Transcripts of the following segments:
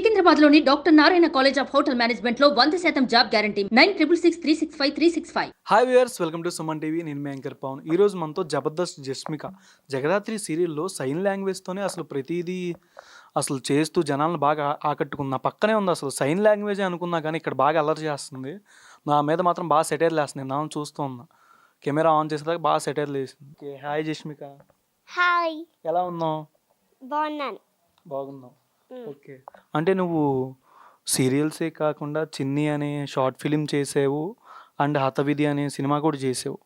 సికింద్రాబాద్లోని doctor Narayana college of hotel మేనేజ్మెంట్లో 100% job guarantee 966365 hi viewers, welcome to Suman TV. నేను మీ anchor Pawan. ఈరోజు మనతో జబర్దస్త్ జస్మిక జగదాత్రి సీరియల్లో సైన్ లాంగ్వేజ్తోనే అసలు ప్రతిదీ అసలు చేస్తూ జనాలను బాగా ఆకట్టుకుంది. నా పక్కనే ఉంది, అసలు సైన్ లాంగ్వేజే అనుకున్నా కానీ ఇక్కడ బాగా అల్లరి చేస్తుంది. నా మీద మాత్రం బాగా సెటైర్లు వేస్తుంది. నేను చూస్తూ ఉన్నా, కెమెరా ఆన్ చేసేదాకా బాగా సెటైర్లు వేసింది. Okay, hi Jasmika. హాయ్, ఎలా ఉన్నావు? బాగున్నాను. బాగున్నావు. ఓకే, అంటే నువ్వు సీరియల్సే కాకుండా చిన్ని అనే షార్ట్ ఫిలిం చేసావు అండ్ హతవిధి అనే సినిమా కూడా చేసావు.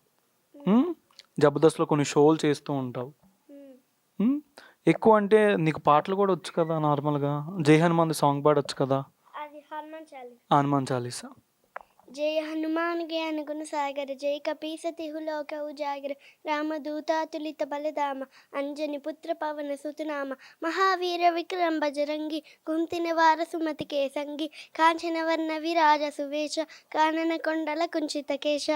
జబర్దస్త్లో కొన్ని షోలు చేస్తూ ఉంటావు. ఎక్కువ అంటే నీకు పాటలు కూడా వచ్చు కదా, నార్మల్గా జై హనుమాన్ సాంగ్ పాడొచ్చు కదా. అది హనుమాన్ చాలీసా. హనుమాన్ చాలీసా. జై హనుమాన్ గే అనుగుణ సాగర జై కపీసతిహులోక ఉజాగర రామదూతాతులిత బలదామ అంజని పుత్ర పవన సుతనామ మహావీర విక్రమ బజరంగి కుంతి నివార సుమతి కేసంగి కాంచన వర్ణ విరాజ సువేష కానన కొండల కుంచిత కేశ.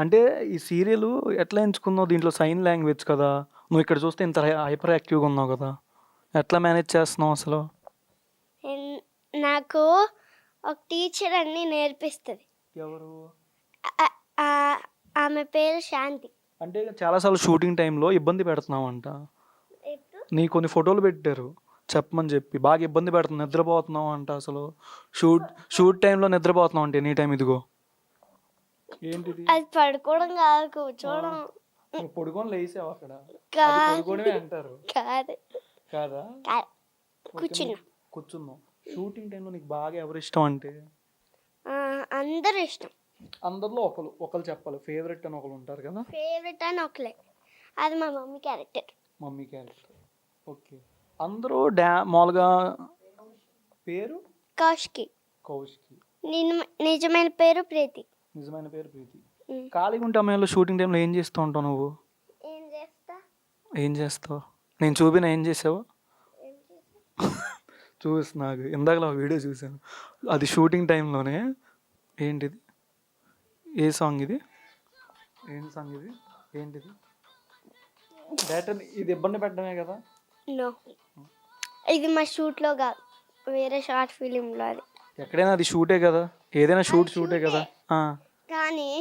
అంటే ఈ సీరియల్ ఎట్లా ఎంచుకున్నావు? దీంట్లో సైన్ లాంగ్వేజ్ కదా, నువ్వు ఇక్కడ చూస్తే ఇంత హైపర్ యాక్టివ్గా ఉన్నావు కదా, ఎట్లా మేనేజ్ చేస్తున్నావు అసలు? నాకు ఒక టీచర్ అన్ని నేర్పిస్తుంది. ఎవరు? ఆమె పేరు శాంతి. అంటే చాలాసార్లు షూటింగ్ టైంలో ఇబ్బంది పెడుతున్నావు అంట. నీ కొన్ని ఫోటోలు పెట్టారు చెప్పమని చెప్పి, బాగా ఇబ్బంది పెడుతున్నావు, నిద్రపోతున్నావు అంట. అసలు షూట్ టైంలో నిద్రపోతున్నావు అంటే ఎనీ టైం. ఇదిగో ఏంటిది? అది పడుకోవడం కాదు, కూర్చోవడం. పడుకొని లేసావు అక్కడ? పడుకోవడమే అంటారు. కాదు కాదా? కూర్చున్నావు. షూటింగ్ టైంలో నీకు బాగా ఎవరు ఇష్టం అంటే? అందరూ ఇష్టం. అందరిలో ఒకరు చెప్పాలి, ఫేవరెట్ అని ఒకరు ఉంటారు కదా. ఫేవరెట్ అని ఒకలే, అది మా mummy character. Mummy character. Okay, అందరూ మామూలుగా పేరు కౌశికి. కౌశికి. నిజమైన పేరు ప్రీతి. నిజమైన పేరు ప్రీతి. ఖాళీగా ఉంటే అమ్మాయిలో షూటింగ్ టైంలో ఏం చేస్తూ ఉంటావు నువ్వు? ఏం చేస్తావు? నేను చూపిన ఏం చేసావు చూసి, నాకు ఇందాకలా వీడియో చూసాను, అది షూటింగ్ టైంలోనే. ఏంటిది? ఏ సాంగ్ ఇది? ఏం సాంగ్ ఇది? ఏంటిది? డైరెక్టర్ ఇది ఇబ్బంది పెట్టడమే కదా? నో, ఇది మా షూట్లో కాదు, వేరే షార్ట్ ఫిలింలో. అది ఎక్కడైనా అది షూటే కదా, ఏదైనా షూటే కదా. కానీ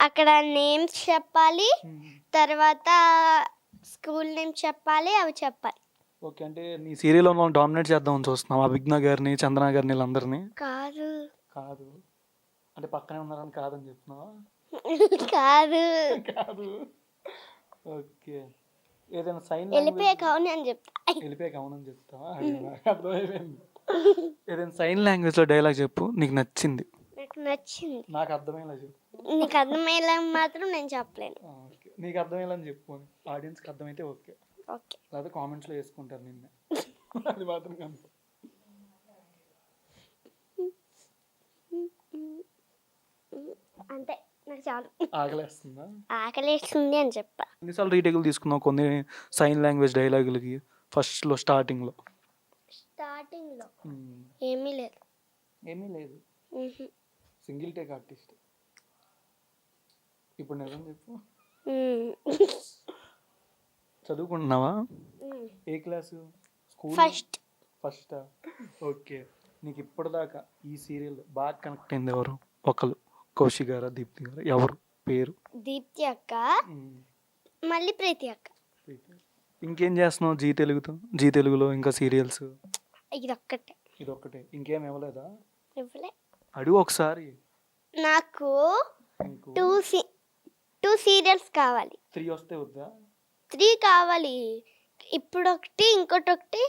అక్కడ నేమ్స్ చెప్పాలి, తర్వాత స్కూల్ నేమ్స్ చెప్పాలి, అవి చెప్పాలి. ఓకే, అంటే నీ సీరియల్లో డామినేట్ చేద్దామని చూస్తున్నావు అభిజ్ఞ గారిని, చందన గారిని, వీళ్ళందరినీ? కాదు కాదు అంటే పక్కనే ఉన్నారని కాదని చెప్తున్నావా? కాదు కాదు. ఓకే, ఏదైనా సైన్ వెళ్ళిపోయాక అవును అని చెప్తా. వెళ్ళిపోయాక అవునని చెప్తావా? అర్థమైపోయింది. ఏదైనా సైన్ లాంగ్వేజ్లో డైలాగ్ చెప్పు, నీకు నచ్చింది. నాకు నచ్చింది. నాకు అర్థమయ్యేలా చెప్పు. నీకు అర్థమయ్యేలా మాత్రం నేను చెప్పలేను. ఓకే, నీకు అర్థమయ్యేలా చెప్పు, ఆడియన్స్కి అర్థమైతే ఓకే. ఓకే, లేదా కామెంట్స్లో వేసుకుంటారు నిన్న, అది మాత్రం కనుక. అంతే, నాకు చాలు. ఆకలేస్తుందా? ఆకలేస్తుంది అని చెప్పా. ఎన్నిసార్లు రీటేకులు తీసుకున్నావు కొన్ని సైన్ లాంగ్వేజ్ డైలాగులకి? ఫస్ట్లో స్టార్టింగ్లో ఏమీ లేదు. ఏమీ లేదు. Single take artist. ఇప్పుడు నిజం చెప్పు, చదువుకుంటున్నావా? ఏ క్లాసు? స్కూల్ ఫస్టా? ఓకే, నీకు ఇప్పటిదాకా ఈ సీరియల్ బాగా కనెక్ట్ అయింది ఎవరు? ఒకరు కౌశిక్ గారా, దీప్తి గారా, ఎవరు పేరు? దీప్తి అక్క, మళ్ళీ ప్రీతి అక్క. ఇంకేం చేస్తున్నావు జీ తెలుగులో ఇంకా సీరియల్స్? ఇదొక్కటే. ఇంకేం ఇవ్వలేదా? ఇవ్వలే. అడుగు ఒకసారి. నాకు 2 సీరియల్స్ కావాలి. 3 వస్తే వద్దా? 3 కావాలి. ఇప్పుడు ఒకటి, ఇంకోటి ఒకటి,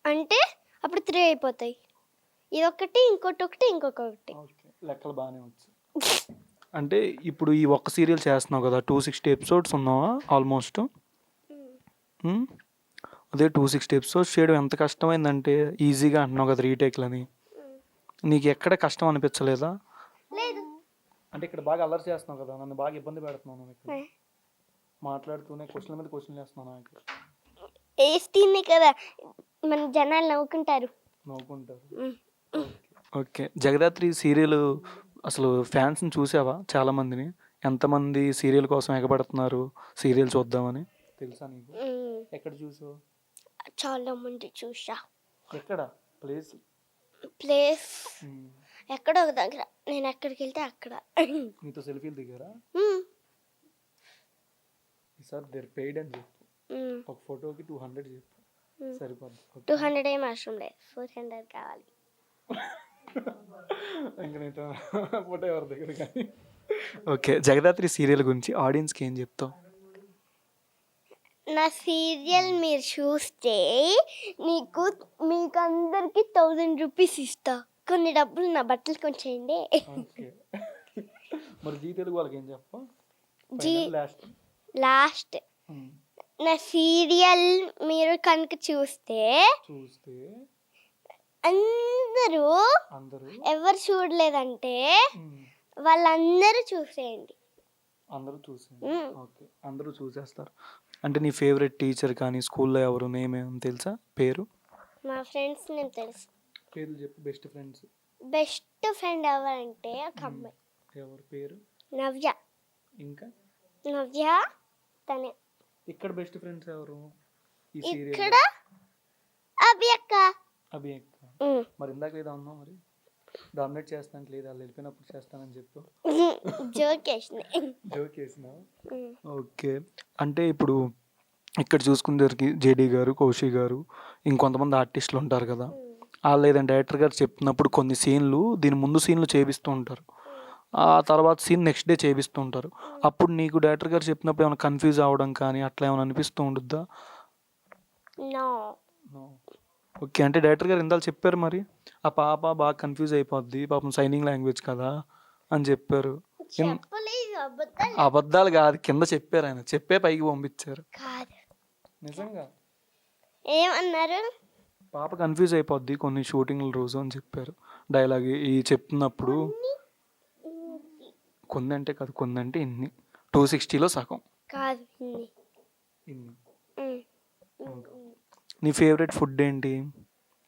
అంటే అప్పుడు 3 అయిపోతాయి. ఇదొకటి, ఇంకోటి ఒకటి, ఇంకొకటి. లెక్కలు బాగానే వచ్చు. అంటే ఇప్పుడు ఈ ఒక్క సీరియల్ చేస్తున్నావు కదా, 260 ఎపిసోడ్స్ ఉన్నావా ఆల్మోస్ట్? అదే 260 ఎపిసోడ్స్ చేయడం ఎంత కష్టమైందంటే, ఈజీగా అంటున్నావు కదా రీటేక్లని, నీకు ఎక్కడ కష్టం అనిపించలేదా? లేదు. అంటే ఇక్కడ బాగా అల్లరి చేస్తున్నావు కదా, నన్ను బాగా ఇబ్బంది పెడుతున్నాను. ఇక్కడ మాట్లాడుతూనే క్వశ్చన్ల మీద క్వశ్చన్లు వేస్తున్నాను. నాకు వేస్తీనే కదా మన జనాలు నవ్వుకుంటారు. ఓకే, జగదాత్రి సీరియల్ అసలు ఫ్యాన్స్ని చూసావా? చాలామందిని, ఎంతమంది సీరియల్ కోసం ఎగబడుతున్నారు, సీరియల్ చూద్దామని తెలుసా నీకు? ఎక్కడ చూసావు? చాలా మంది చూసా. ఎక్కడ? ప్లేస్ ఎక్కడో ఒక దగ్గర, నేను ఎక్కడికి వెళ్తే అక్కడ. నీతో సెల్ఫీలు దిగారా? మ్మ్. ఈసారి దేర్ పెయిడ్ అని చెప్పు. ఒక ఫోటోకి 200 చెప్పు, సరిపోద్ది. 200 ఏం అవసరం లేదు, 400 కావాలి. ఇంక నీతో ఫోటో ఎవరి దగ్గర కానీ. ఓకే, జగదాత్రి సీరియల్ గురించి ఆడియన్స్కి ఏం చెప్తావు? నా సీరియల్ మీరు చూస్తే మీకు అందరికి 1000 రూపీస్ ఇస్తా. కొన్ని డబ్బులు నా బట్టలు కొంచేయండి. ఓకే, మరి జీ తెలుగు వాళ్ళకి ఏం చెప్పు? లాస్ట్ నా సీరియల్ మీరు కనుక చూస్తే అందరూ ఎవరు చూడలేదంటే వాళ్ళందరూ చూసేయండి. ఓకే, అందరూ చూసేస్తారు. అంటే నీ ఫేవరెట్ టీచర్ కానీ స్కూల్లో ఎవరు నేమ్ ఏమో తెలుసా? పేరు? మా ఫ్రెండ్స్ నేను తెలుసు. పేర్లు చెప్పు. Best friends. బెస్ట్ ఫ్రెండ్ ఎవరంటే ఒక అమ్మాయి. ఎవరు పేరు? నవ్య. ఇంకా నవ్య తనే. ఇక్కడ బెస్ట్ ఫ్రెండ్స్ ఎవరు ఈ సీరియల్? ఇక్కడ అభి అక్క. మరి ఇందాక ఏదో అన్నావు, మరి డామినేట్ చేస్తాను లేదు, వాళ్ళు వెళ్ళిపోయినప్పుడు చేస్తానని చెప్పు. జోక్ వేసినావు. ఓకే, అంటే ఇప్పుడు ఇక్కడ చూసుకునేసరికి జేడీ గారు, కౌశి గారు, ఇంకొంతమంది ఆర్టిస్టులు ఉంటారు కదా, వాళ్ళు ఏదైనా డైరెక్టర్ గారు చెప్పినప్పుడు కొన్ని సీన్లు దీని ముందు సీన్లు చేపిస్తూ ఉంటారు, ఆ తర్వాత సీన్ నెక్స్ట్ డే చేపిస్తూ ఉంటారు. అప్పుడు నీకు డైరెక్టర్ గారు చెప్పినప్పుడు ఏమైనా కన్ఫ్యూజ్ అవ్వడం కానీ అట్లా ఏమైనా అనిపిస్తూ ఉంటుందా? ఓకే, అంటే డైరెక్టర్ గారు ఇందాక చెప్పారు మరి ఆ పాప బాగా కన్ఫ్యూజ్ అయిపోద్ది పాపం, సైనింగ్ లాంగ్వేజ్ కదా అని చెప్పారు. అబద్ధాలు కాదు, కింద చెప్పారు, ఆయన చెప్పే పైకి పంపించారు. నిజంగా ఏమన్నారు? పాప కన్ఫ్యూజ్ అయిపోద్ది కొన్ని షూటింగ్ల రోజు అని చెప్పారు. డైలాగ్ ఈ చెప్తున్నప్పుడు కొన్ని అంటే కాదు, కొన్ని అంటే ఇన్ని 260లో సగం కాదు. ఇన్ని. నీ ఫేవరెట్ ఫుడ్ ఏంటి?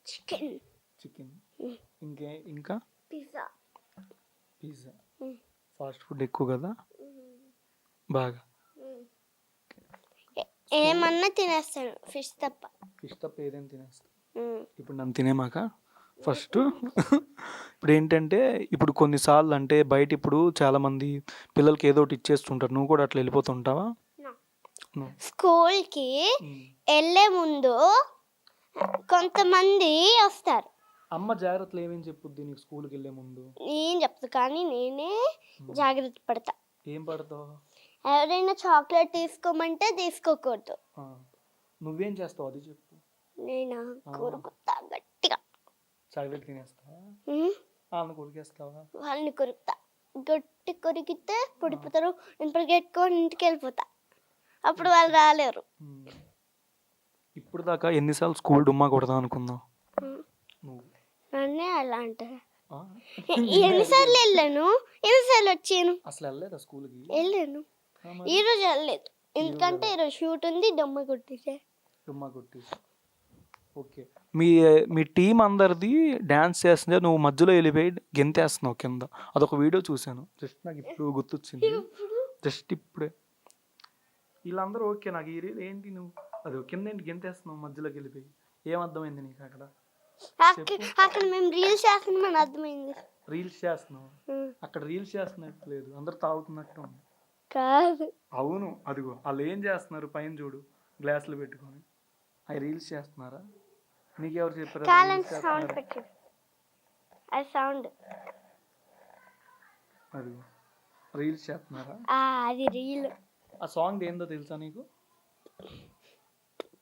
చికెన్. ఇంకా పిజ్జా. ఫాస్ట్ ఫుడ్ ఎక్కువ కదా బాగా? ఏమన్నా తినేస్తాను, ఫిష్ తప్ప ఏదైనా తినేస్తాను. ఇప్పుడు నన్ను తినేమాక ఫస్ట్. ఇప్పుడు ఏంటంటే ఇప్పుడు కొన్నిసార్లు అంటే బయట ఇప్పుడు చాలామంది పిల్లలకి ఏదో ఒకటి ఇచ్చేస్తుంటారు, నువ్వు కూడా అట్లా వెళ్ళిపోతుంటావా? స్కూల్కి వెళ్ళే ముందు కొంతమంది వస్తారు. అమ్మ జాగ్రత్తలు ఏమేమి చెప్పుద్ది నీకు స్కూల్కి వెళ్ళే ముందు? నేను చెప్తా, కానీ నేనే జాగ్రత్త పడతా. ఏం పడతావు? ఎవరైనా చాక్లెట్ తీసుకోమంటే తీసుకోకూడదు. నువ్వేం చేస్తావు అది చెప్పు. నేను కొరుకుతా గట్టిగా. చాక్లెట్ తినేస్తావా? వాళ్ళని కొరికేస్తావా? వాళ్ళని కొరుకుతా, గట్టి కొరికితే పడిపోతారు. నేను పరిగెట్టుకొని ఇంటికి వెళ్ళిపోతా, అప్పుడు వాళ్ళు రాలేరు. ఇప్పుడు దాకా ఎన్నిసార్లు స్కూల్ డుమ్మా కొడదాం అనుకున్నావు? నన్నే అలా అంటారు. ఎన్నిసార్లు వెళ్ళాను, ఎన్నిసార్లు వచ్చాను. అసలు వెళ్ళలేదా స్కూల్కి? వెళ్ళాను, ఈరోజు వెళ్ళలేదు ఎందుకంటే ఈరోజు షూట్ ఉంది. డుమ్మా కొట్టేసా. ఓకే, మీ టీం అందరిది డ్యాన్స్ చేస్తుంటే నువ్వు మధ్యలో వెళ్ళిపోయి గెంతేస్తున్నావు కింద, అదొక వీడియో చూశాను. జస్ట్ నాకు ఇప్పుడు గుర్తొచ్చింది, జస్ట్ ఇప్పుడే. వీళ్ళందరూ ఓకే, నాకు ఈ రీల్ ఏంటి నువ్వు అది కింద ఏంటి గెంతేస్తున్నావు మధ్యలోకి వెళ్ళిపోయి, ఏమర్థమైంది నీకు అక్కడ? అక్కడ మేము రీల్స్ చేస్తున్నాం, అర్థమైంది. రీల్స్ చేస్తున్నావు అక్కడ? రీల్స్ చేస్తున్నట్టు లేదు, అందరు తాగుతున్నట్టు ఉంది. కాదు. అవును, అదిగో వాళ్ళు ఏం చేస్తున్నారు పైన చూడు, గ్లాసులు పెట్టుకొని. అవి రీల్స్ చేస్తున్నారా? నీకెవరు చెప్పారు? అదిగో రీల్స్ చేస్తున్నారా? అది రీల్. ఆ సాంగ్ ఏందో తెలుసా నీకు?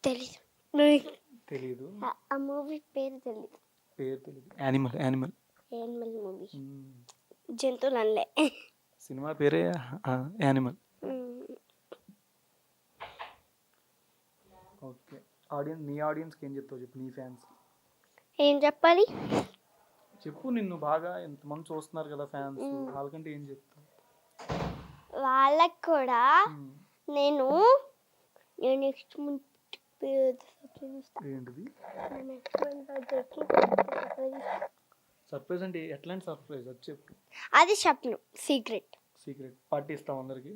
తెలీదు. ఆ మూవీ పేరు తెలీదు. Animal movie. జంతువులు అనలే, సినిమా పేరే యానిమల్. ఓకే, నీ ఆడియన్స్కి ఏం చెప్తావు చెప్పు, నీ ఫ్యాన్స్ ఏం చెప్పాలి చెప్పు. నిన్ను బాగా ఎంతమంది చూస్తున్నారు కదా ఫ్యాన్స్, వాళ్ళకంటే ఏం చెప్తావు? వాళ్ళకి కూడా నేను నెక్స్ట్ ఏంటిది సర్ప్రైజ్? అంటే ఎట్లాంటి సర్ప్రైజ్ అది చెప్పు. అది చెప్పను, సీక్రెట్. పార్టీ ఇస్తాం అందరికి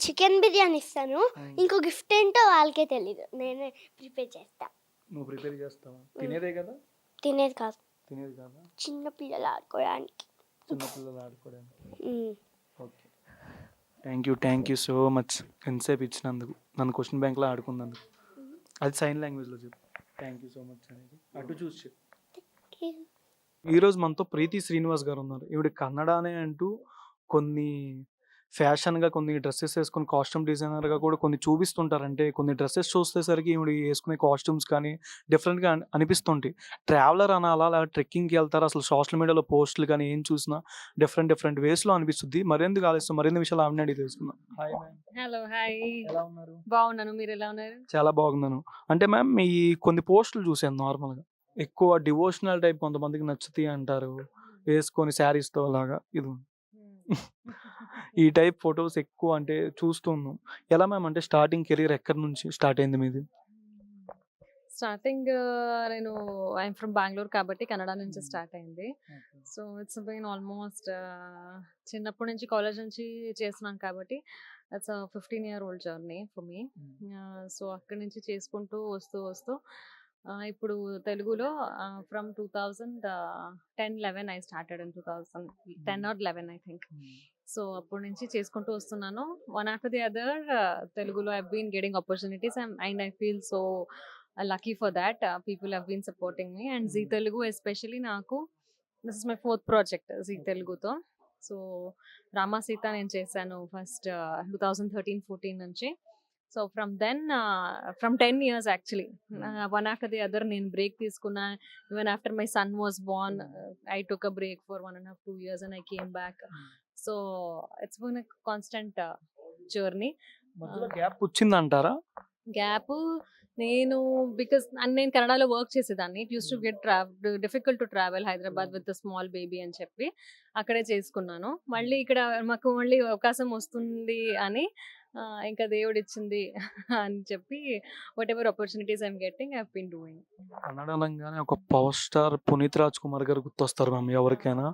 చికెన్ బిర్యానీ ఇస్తాను. ఇంకో గిఫ్ట్ ఏంటో వాళ్ళకే తెలీదు, నేనే ప్రిపేర్ చేస్తా. నువ్వు ప్రిపేర్ చేస్తావా? తినేదే కదా? తినేది కాదు, తినేది కాదా? చిన్న పిల్లలు ఆడుకోవడానికి. చిన్నపిల్లలు ఆడుకోవడానికి. Um. Okay, thank you so much ఎంతసేపు ఇచ్చినందుకు, నన్ను క్వశ్చన్ బ్యాంక్లో ఆడుకున్నందుకు. అది సైన్ లాంగ్వేజ్లో చెప్పు. థ్యాంక్ యూ సో మచ్ అనేది అటు చూసి చెప్పు. ఈరోజు మనతో ప్రీతి శ్రీనివాస్ గారు ఉన్నారు. ఈవిడ కన్నడనే అంటూ కొన్ని ఫ్యాషన్గా కొన్ని డ్రెస్సెస్ వేసుకొని కాస్ట్యూమ్ డిజైనర్గా కూడా కొన్ని చూపిస్తుంటారు. అంటే కొన్ని డ్రెస్సెస్ చూసేసరికి ఈవిడ వేసుకునే కాస్ట్యూమ్స్ కానీ డిఫరెంట్గా అనిపిస్తుంటాయి. ట్రావెలర్ అనాలా, అలా ట్రెక్కింగ్కి వెళ్తారు, అసలు సోషల్ మీడియాలో పోస్టులు కానీ ఏం చూసినా డిఫరెంట్ వేస్లో అనిపిస్తుంది. మరెందుకు ఆలస్యం, మరిన్ని విషయాలు ఆమె అడిగి తెలుసుకుందాం. Hi ma'am. Hello, hi. ఎలా ఉన్నారు? బాగున్నాను, మీరు ఎలా ఉన్నారు? చాలా బాగున్నాను. అంటే మ్యామ్ మీ కొన్ని పోస్టులు చూసాను నార్మల్గా, ఎక్కువ డివోషనల్ టైప్ కొంతమందికి నచ్చుతాయి అంటారు, వేసుకొని శారీస్తో అలాగా. ఇది ఈ టైప్ ఫొటోస్ ఎక్కువ అంటే చూస్తున్నాం. ఎలా మ్యామ్, అంటే స్టార్టింగ్ కెరీర్ ఎక్కడి నుంచి స్టార్ట్ అయింది మీది? స్టార్టింగ్ నేను ఐఎమ్ ఫ్రమ్ బెంగళూరు కాబట్టి కన్నడ నుంచి స్టార్ట్ అయింది. సో ఇట్స్ బీన్ ఆల్మోస్ట్ చిన్నప్పటి నుంచి కాలేజ్ నుంచి చేస్తున్నాం కాబట్టి it's 15-year-old journey for me. So అక్కడి నుంచి చేసుకుంటూ వస్తూ ఇప్పుడు తెలుగులో from 2010-11 I started in 2010 or 11 I think. So అప్పటి నుంచి చేసుకుంటూ వస్తున్నాను. వన్ ఆఫ్టర్ ది అదర్ తెలుగులో I been getting opportunities and I feel so lucky for that. People have been supporting me and Zee Telugu especially నాకు this is my 4th project Zee Teluguతో. So Rama Sita నేను చేశాను first 2013-14 నుంచి. So from 10 years actually, one after the other నేను break తీసుకున్నా. even after my son was born, I took a break for 1.5-2 years and I came back. So it's been a constant journey. మధ్యలో gap వచ్చిందంటారా? Gap నేను because నేను కన్నడలో work చేసేదాన్ని. It use to get difficult to travel Hyderabad with small baby అని చెప్పి అక్కడే చేసుకున్నాను. మళ్ళీ ఇక్కడ మాకు మళ్ళీ అవకాశం వస్తుంది అని ఇంకా దేవుడు ఇచ్చింది అని చెప్పి whatever opportunities I'm getting I have been doing. Kannada అనగానే ఒక పవర్ స్టార్ పునీత్ రాజ్ కుమార్ గారు గుర్తొస్తారు మ్యామ్ ఎవరికైనా.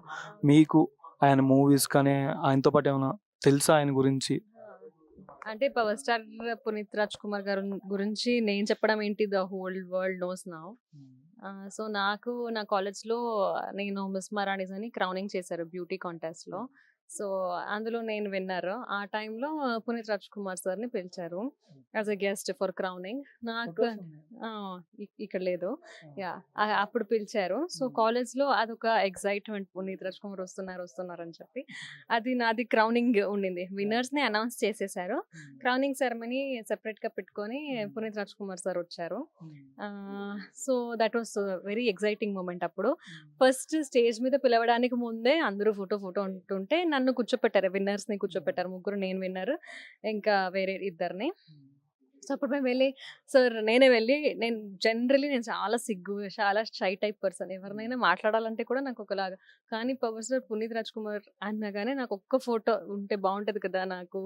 మీకు ఆయన మూవీస్ కానీ ఆయనతో పాటు ఏమైనా తెలుసా ఆయన గురించి? అంటే పవర్ స్టార్ పునీత్ రాజ్ కుమార్ గారు గురించి నేను చెప్పడం ఏంటి, the whole world knows now. So నాకు నా కాలేజ్లో నేను మిస్ మరాఠీస్ అని క్రౌనింగ్ చేశారు బ్యూటీ కాంటెస్ట్లో. సో అందులో నేను విన్నర్. ఆ టైంలో పునీత్ రాజ్ కుమార్ సార్ని పిలిచారు as a guest for crowning. నాకు ఇక్కడ లేదు, యా అప్పుడు పిలిచారు. సో కాలేజ్లో అదొక ఎక్సైట్మెంట్, పునీత్ రాజ్ కుమార్ వస్తున్నారు అని చెప్పి. అది నాది క్రౌనింగ్ ఉండింది. విన్నర్స్ని అనౌన్స్ చేసేసారు. క్రౌనింగ్ సెరమనీ సెపరేట్గా పెట్టుకొని పునీత్ రాజ్ కుమార్ సార్ వచ్చారు. So that was very exciting moment. అప్పుడు ఫస్ట్ స్టేజ్ మీద పిలవడానికి ముందే అందరూ ఫోటో ఉంటుంటే నన్ను కూర్చోపెట్టారు, విన్నర్స్ని కూర్చోపెట్టారు. 3 నేను విన్నర్, ఇంకా వేరే 2 సో అప్పుడు మేము వెళ్ళి సార్ నేను జనరలీ నేను చాలా చాలా షై టైప్ పర్సన్. ఎవరినైనా మాట్లాడాలంటే కూడా నాకు ఒకలాగా. కానీ పవర్ స్టార్ పునీత్ రాజ్ కుమార్ అనగానే నాకు ఒక్క ఫోటో ఉంటే బాగుంటుంది కదా నాకు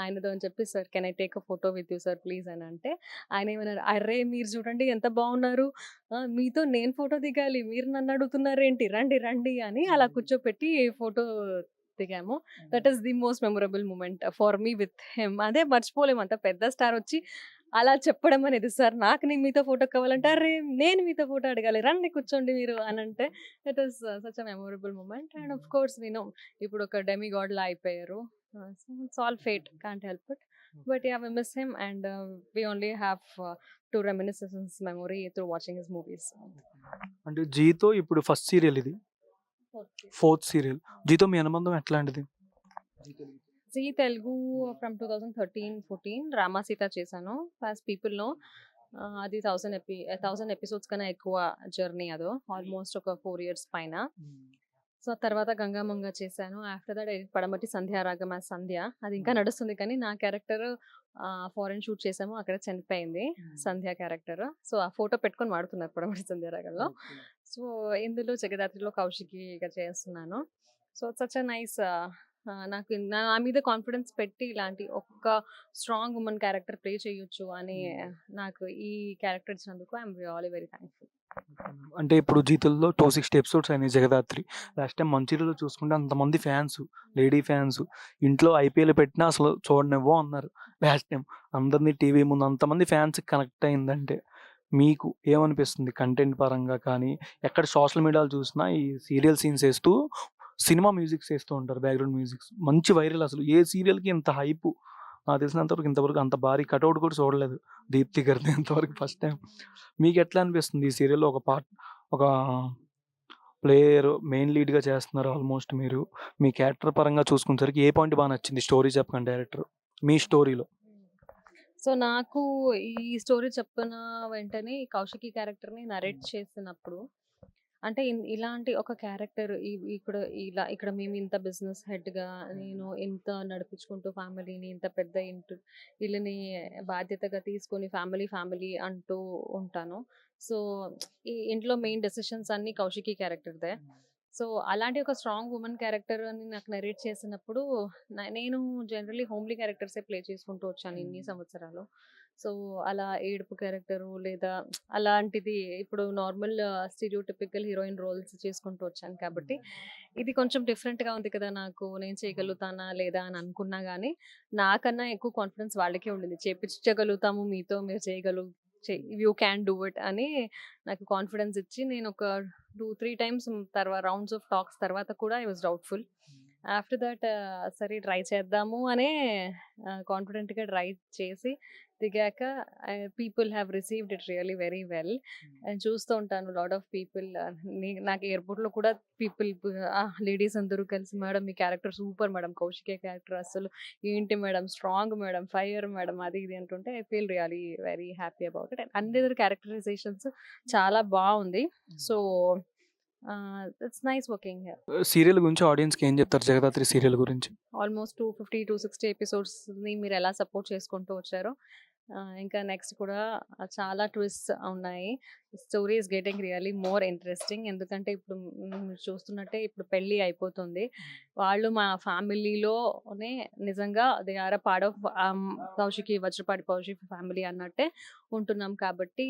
ఆయనతో అని చెప్పి, sir can I take a photo with you sir please అని అంటే ఆయన ఏమన్నారు, అరే మీరు చూడండి ఎంత బాగున్నారు, మీతో నేను ఫోటో దిగాలి, మీరు నన్ను అడుగుతున్నారేంటి, రండి అని అలా కూర్చోపెట్టి ఫోటో దిగాము. That is the most memorable moment for me with him. అదే మర్చిపోలేము. అంత పెద్ద స్టార్ వచ్చి అలా చెప్పడం అనేది, సార్ నాకు నేను మీతో ఫోటో కావాలంటే అరే నేను మీతో ఫోటో అడగాలి, రండి కూర్చోండి మీరు అని అంటే that is such a memorable moment. And of course we know ఇప్పుడు ఒక డెమి గాడ్ లా అయిపోయారు. It's all fate, can't help it. But yeah we miss him and we only have to reminiscence memory through watching his movies. అంటే జీతో ఇప్పుడు first serial, ఇది 4th serial. జీతో మీ అనుబంధం ఎట్లాంటిది? G Telugu from 2013-14 Rama Sita చేశాను. ఫస్ట్ పీపుల్ నో అది 1000 episodes కన్నా ఎక్కువ journey. అదో ఆల్మోస్ట్ ఒక 4 years పైన. సో తర్వాత గంగామంగ చేశాను. ఆఫ్టర్ దట్ పడమటి సంధ్యారాగం యాజ్ సంధ్య, అది ఇంకా నడుస్తుంది. కానీ నా క్యారెక్టర్ ఫారెన్ షూట్ చేసాము, అక్కడ చనిపోయింది సంధ్య క్యారెక్టర్. సో ఆ ఫోటో పెట్టుకొని వాడుతున్నారు పడమటి సంధ్యారాగంలో. సో ఇందులో జగదాత్రిలో కౌశికిగా చేస్తున్నాను. సో సచ్ అ నైస్, నాకు నా మీద కాన్ఫిడెన్స్ పెట్టి ఇలాంటి ఒక్క స్ట్రాంగ్ ఉమెన్ క్యారెక్టర్ ప్లే చేయొచ్చు అని నాకు ఈ క్యారెక్టర్ ఇచ్చినందుకు ఐఎమ్ రియల్లీ వెరీ థ్యాంక్ఫుల్. అంటే ఇప్పుడు జీతుల్లో 260 ఎపిసోడ్స్ అయినాయి జగదాత్రి. లాస్ట్ టైం మంచిర్యాలలో చూసుకుంటే అంతమంది ఫ్యాన్స్, లేడీ ఫ్యాన్స్, ఇంట్లో ఐపీఎల్ పెట్టినా అసలు చూడనివ్వో అన్నారు లాస్ట్ టైం. అందరినీ టీవీ ముందు అంతమంది ఫ్యాన్స్ కనెక్ట్ అయిందంటే మీకు ఏమనిపిస్తుంది కంటెంట్ పరంగా కానీ, ఎక్కడ సోషల్ మీడియాలో చూసినా ఈ సీరియల్ సీన్స్ ఏస్తూ, సినిమా మ్యూజిక్స్ ఏస్తూ ఉంటారు. Background musics. మంచి వైరల్ అసలు. ఏ సీరియల్‌కి ఇంత హైపు నాకు తెలిసినంత వరకు ఇంతవరకు అంత భారీ కటౌట్ కూడా చూడలేదు. 'దీప్తి' గారిది ఇంతవరకు ఫస్ట్ టైమ్. మీకెట్లా అనిపిస్తుంది ఈ సీరియల్‌లో ఒక ప్లేయర్ మెయిన్ లీడ్‌గా చేస్తున్నారు ఆల్మోస్ట్ మీరు. మీ క్యారెక్టర్ పరంగా చూసుకునేసరికి ఏ పాయింట్ బాగా నచ్చింది? స్టోరీ చెప్పకండి డైరెక్టర్. మీ స్టోరీలో. సో నాకు ఈ స్టోరీ చెప్పిన వెంటనే కౌశికి క్యారెక్టర్‌ని నరేట్ చేసినప్పుడు అంటే ఇలాంటి ఒక క్యారెక్టర్ ఇక్కడ మేము ఇంత బిజినెస్ హెడ్‌గా నేను ఇంత నడిపించుకుంటూ ఫ్యామిలీని ఇంత పెద్ద ఇల్లుని బాధ్యతగా తీసుకొని ఫ్యామిలీ అంటూ ఉంటాను. సో ఈ ఇంట్లో మెయిన్ డెసిషన్స్ అన్నీ కౌశికి క్యారెక్టర్‌దే. సో అలాంటి ఒక స్ట్రాంగ్ వుమన్ క్యారెక్టర్ అని నాకు నరేట్ చేసినప్పుడు నేను జనరల్లీ హోమ్లీ క్యారెక్టర్సే ప్లే చేసుకుంటూ వచ్చాను ఇన్ని సంవత్సరాలు. సో అలా ఏడుపు క్యారెక్టరు లేదా అలాంటిది ఇప్పుడు నార్మల్ స్టీరియోటిపికల్ హీరోయిన్ రోల్స్ చేసుకుంటూ వచ్చాను కాబట్టి ఇది కొంచెం డిఫరెంట్‌గా ఉంది కదా! నేను చేయగలుగుతానా లేదా అని అనుకున్నా గానీ నాకన్నా ఎక్కువ కాన్ఫిడెన్స్ వాళ్ళకే ఉండింది. చేపించగలుగుతాము మీతో, మీరు యూ క్యాన్ డూ ఇట్ అని నాకు కాన్ఫిడెన్స్ ఇచ్చి నేను ఒక 2-3 టైమ్స్ రౌండ్స్ ఆఫ్ టాక్స్ తర్వాత కూడా I was doubtful. After that సరే ట్రై చేద్దాము అనే కాన్ఫిడెంట్‌గా ట్రై చేసి దిగాక people have received it really very well. And చూస్తూ ఉంటాను లాట్ ఆఫ్ పీపుల్ నాకు ఎయిర్‌పోర్ట్‌లో కూడా లేడీస్ అందరూ కలిసి మేడం మీ character super madam, Kaushiki character అసలు ఏంటి madam strong madam, fire madam అది ఇది అంటుంటే I feel really very happy about it. And అన్ని క్యారెక్టరైజేషన్స్ చాలా బాగుంది. So it's nice working here. Serial గురించి ఆడియన్స్‌కి ఏం చెప్తారు 'జగదాత్రి' సీరియల్ గురించి? ఆల్మోస్ట్ 250-260 ఎపిసోడ్స్‌ని మీరు ఎలా సపోర్ట్ చేసుకుంటూ వచ్చారో ఇంకా నెక్స్ట్ కూడా చాలా ట్విస్ట్స్ ఉన్నాయి. Story is getting really more interesting. ఎందుకంటే ఇప్పుడు మీరు చూస్తున్నట్టే ఇప్పుడు పెళ్ళి అయిపోతుంది. వాళ్ళు మా ఫ్యామిలీలోనే నిజంగా they are a part of Vajrapati Kaushiki family అన్నట్టే ఉంటున్నాం కాబట్టి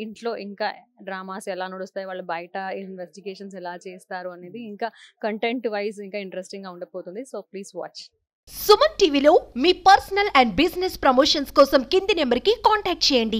ఇంట్లో ఇంకా డ్రామాస్ ఎలా నడుస్తాయి, వాళ్ళు బయట ఇన్వెస్టిగేషన్స్ ఎలా చేస్తారు అనేది ఇంకా కంటెంట్ వైజ్ ఇంకా ఇంట్రెస్టింగ్గా ఉండబోతుంది. So please watch. సుమన్ టీవీలో మీ పర్సనల్ అండ్ బిజినెస్ ప్రమోషన్స్ కోసం కింది నెంబర్కి కాంటాక్ట్ చేయండి.